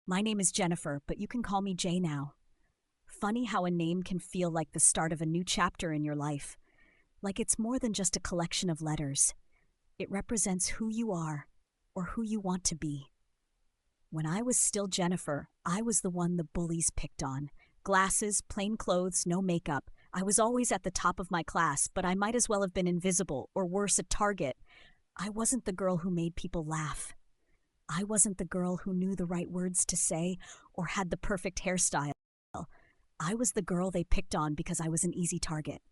My name is Jennifer, but you can call me Jay now. Funny how a name can feel like the start of a new chapter in your life. Like it's more than just a collection of letters. It represents who you are, or who you want to be. When I was still Jennifer, I was the one the bullies picked on. Glasses, plain clothes, no makeup. I was always at the top of my class, but I might as well have been invisible, or worse, a target. I wasn't the girl who made people laugh. I wasn't the girl who knew the right words to say or had the perfect hairstyle. I was the girl they picked on because I was an easy target.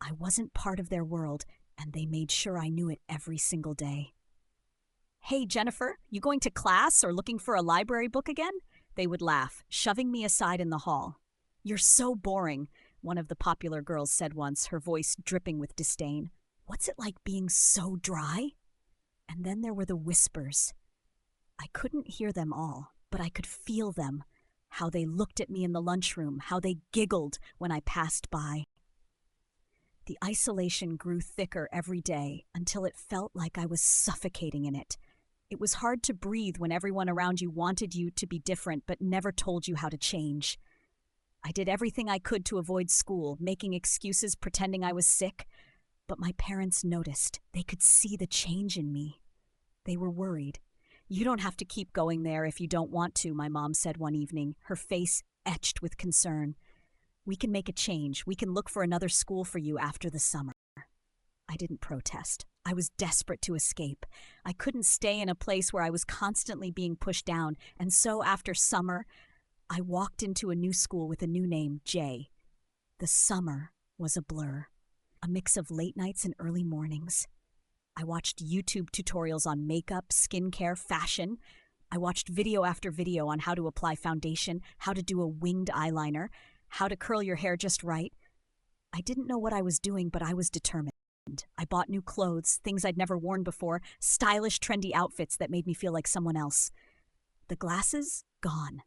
I wasn't part of their world, and they made sure I knew it every single day. "Hey, Jennifer, you going to class or looking for a library book again?" They would laugh, shoving me aside in the hall. "You're so boring," one of the popular girls said once, her voice dripping with disdain. "What's it like being so dry?" And then there were the whispers. I couldn't hear them all, but I could feel them. How they looked at me in the lunchroom, how they giggled when I passed by. The isolation grew thicker every day until it felt like I was suffocating in it. It was hard to breathe when everyone around you wanted you to be different but never told you how to change. I did everything I could to avoid school, making excuses, pretending I was sick. But my parents noticed. They could see the change in me. They were worried. "You don't have to keep going there if you don't want to," my mom said one evening, her face etched with concern. "We can make a change. We can look for another school for you after the summer." I didn't protest. I was desperate to escape. I couldn't stay in a place where I was constantly being pushed down, and so after summer, I walked into a new school with a new name, Jay. The summer was a blur, a mix of late nights and early mornings. I watched YouTube tutorials on makeup, skincare, fashion. I watched video after video on how to apply foundation, how to do a winged eyeliner, how to curl your hair just right. I didn't know what I was doing, but I was determined. I bought new clothes, things I'd never worn before, stylish, trendy outfits that made me feel like someone else. The glasses? Gone.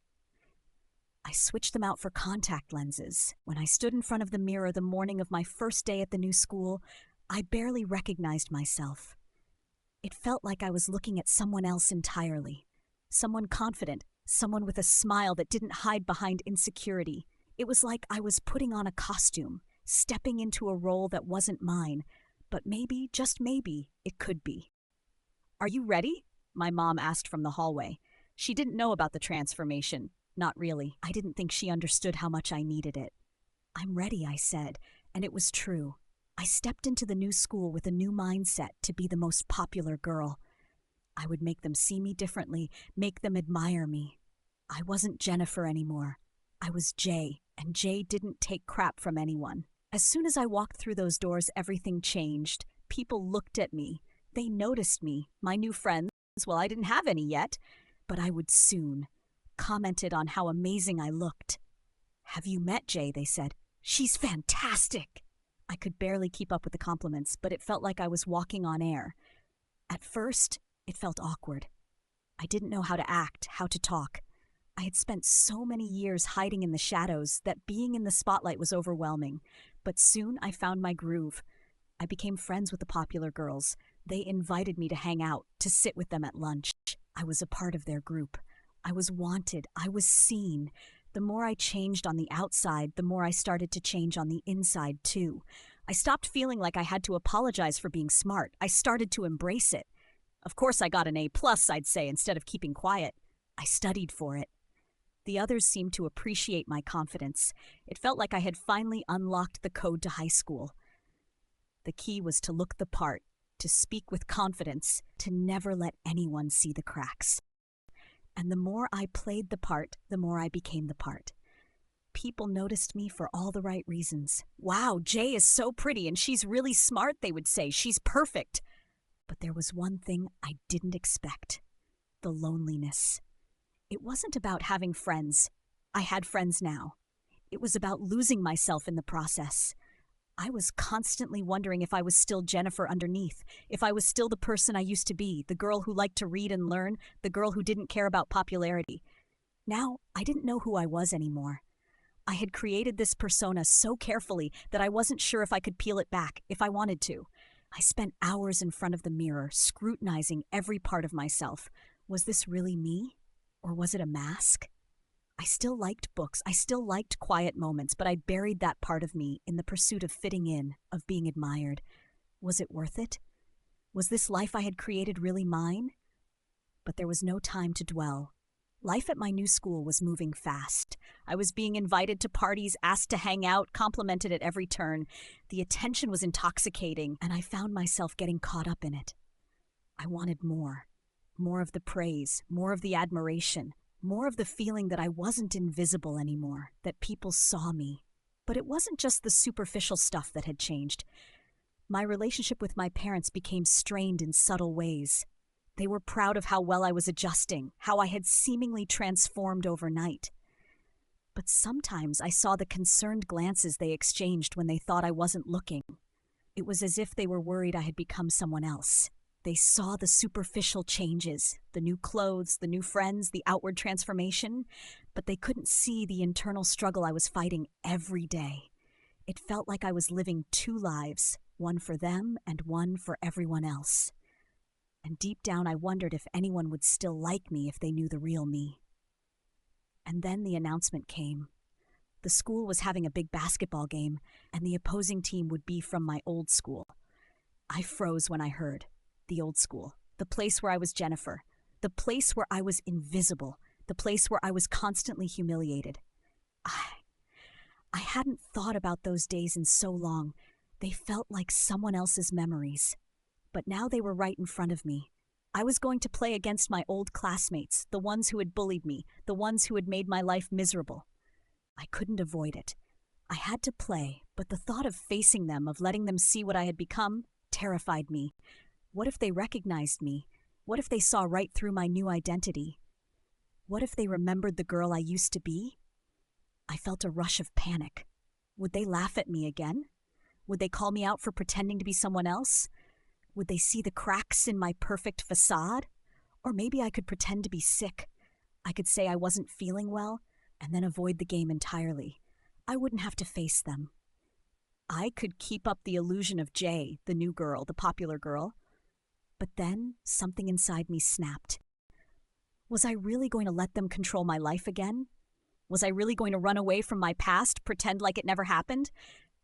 I switched them out for contact lenses. When I stood in front of the mirror the morning of my first day at the new school, I barely recognized myself. It felt like I was looking at someone else entirely. Someone confident, someone with a smile that didn't hide behind insecurity. It was like I was putting on a costume, stepping into a role that wasn't mine, but maybe, just maybe, it could be. "Are you ready?" my mom asked from the hallway. She didn't know about the transformation. Not really. I didn't think she understood how much I needed it. "I'm ready," I said, and it was true. I stepped into the new school with a new mindset to be the most popular girl. I would make them see me differently, make them admire me. I wasn't Jennifer anymore. I was Jay, and Jay didn't take crap from anyone. As soon as I walked through those doors, everything changed. People looked at me. They noticed me. My new friends, well, I didn't have any yet, but I would soon. Commented on how amazing I looked. "Have you met Jay?" they said. "She's fantastic." I could barely keep up with the compliments, but it felt like I was walking on air. At first, it felt awkward. I didn't know how to act, how to talk. I had spent so many years hiding in the shadows that being in the spotlight was overwhelming. But soon I found my groove. I became friends with the popular girls. They invited me to hang out, to sit with them at lunch. I was a part of their group. I was wanted. I was seen. The more I changed on the outside, the more I started to change on the inside, too. I stopped feeling like I had to apologize for being smart. I started to embrace it. Of course I got an A+, I'd say, instead of keeping quiet. I studied for it. The others seemed to appreciate my confidence. It felt like I had finally unlocked the code to high school. The key was to look the part, to speak with confidence, to never let anyone see the cracks. And the more I played the part, the more I became the part. People noticed me for all the right reasons. "Wow, Jay is so pretty and she's really smart," they would say. "She's perfect." But there was one thing I didn't expect: the loneliness. It wasn't about having friends. I had friends now. It was about losing myself in the process. I was constantly wondering if I was still Jennifer underneath, if I was still the person I used to be, the girl who liked to read and learn, the girl who didn't care about popularity. Now, I didn't know who I was anymore. I had created this persona so carefully that I wasn't sure if I could peel it back, if I wanted to. I spent hours in front of the mirror, scrutinizing every part of myself. Was this really me? Or was it a mask? I still liked books, I still liked quiet moments, but I'd buried that part of me in the pursuit of fitting in, of being admired. Was it worth it? Was this life I had created really mine? But there was no time to dwell. Life at my new school was moving fast. I was being invited to parties, asked to hang out, complimented at every turn. The attention was intoxicating, and I found myself getting caught up in it. I wanted more. More of the praise, more of the admiration, more of the feeling that I wasn't invisible anymore, that people saw me. But it wasn't just the superficial stuff that had changed. My relationship with my parents became strained in subtle ways. They were proud of how well I was adjusting, how I had seemingly transformed overnight. But sometimes I saw the concerned glances they exchanged when they thought I wasn't looking. It was as if they were worried I had become someone else. They saw the superficial changes, the new clothes, the new friends, the outward transformation, but they couldn't see the internal struggle I was fighting every day. It felt like I was living two lives, one for them and one for everyone else. And deep down I wondered if anyone would still like me if they knew the real me. And then the announcement came. The school was having a big basketball game, and the opposing team would be from my old school. I froze when I heard. The old school. The place where I was Jennifer. The place where I was invisible. The place where I was constantly humiliated. I hadn't thought about those days in so long. They felt like someone else's memories. But now they were right in front of me. I was going to play against my old classmates, the ones who had bullied me, the ones who had made my life miserable. I couldn't avoid it. I had to play, but the thought of facing them, of letting them see what I had become, terrified me. What if they recognized me? What if they saw right through my new identity? What if they remembered the girl I used to be? I felt a rush of panic. Would they laugh at me again? Would they call me out for pretending to be someone else? Would they see the cracks in my perfect facade? Or maybe I could pretend to be sick. I could say I wasn't feeling well, and then avoid the game entirely. I wouldn't have to face them. I could keep up the illusion of Jay, the new girl, the popular girl. But then something inside me snapped. Was I really going to let them control my life again? Was I really going to run away from my past, pretend like it never happened?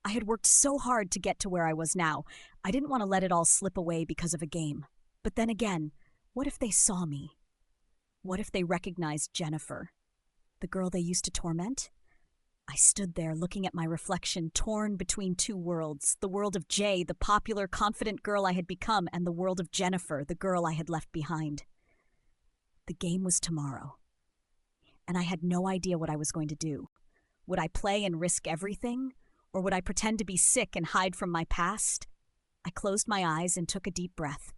I had worked so hard to get to where I was now. I didn't want to let it all slip away because of a game. But then again, what if they saw me? What if they recognized Jennifer, the girl they used to torment? I stood there looking at my reflection, torn between two worlds, the world of Jay, the popular, confident girl I had become, and the world of Jennifer, the girl I had left behind. The game was tomorrow, and I had no idea what I was going to do. Would I play and risk everything? Or would I pretend to be sick and hide from my past? I closed my eyes and took a deep breath.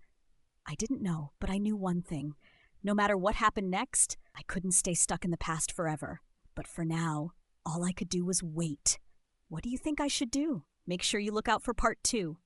I didn't know, but I knew one thing. No matter what happened next, I couldn't stay stuck in the past forever. But for now, all I could do was wait. What do you think I should do? Make sure you look out for part 2.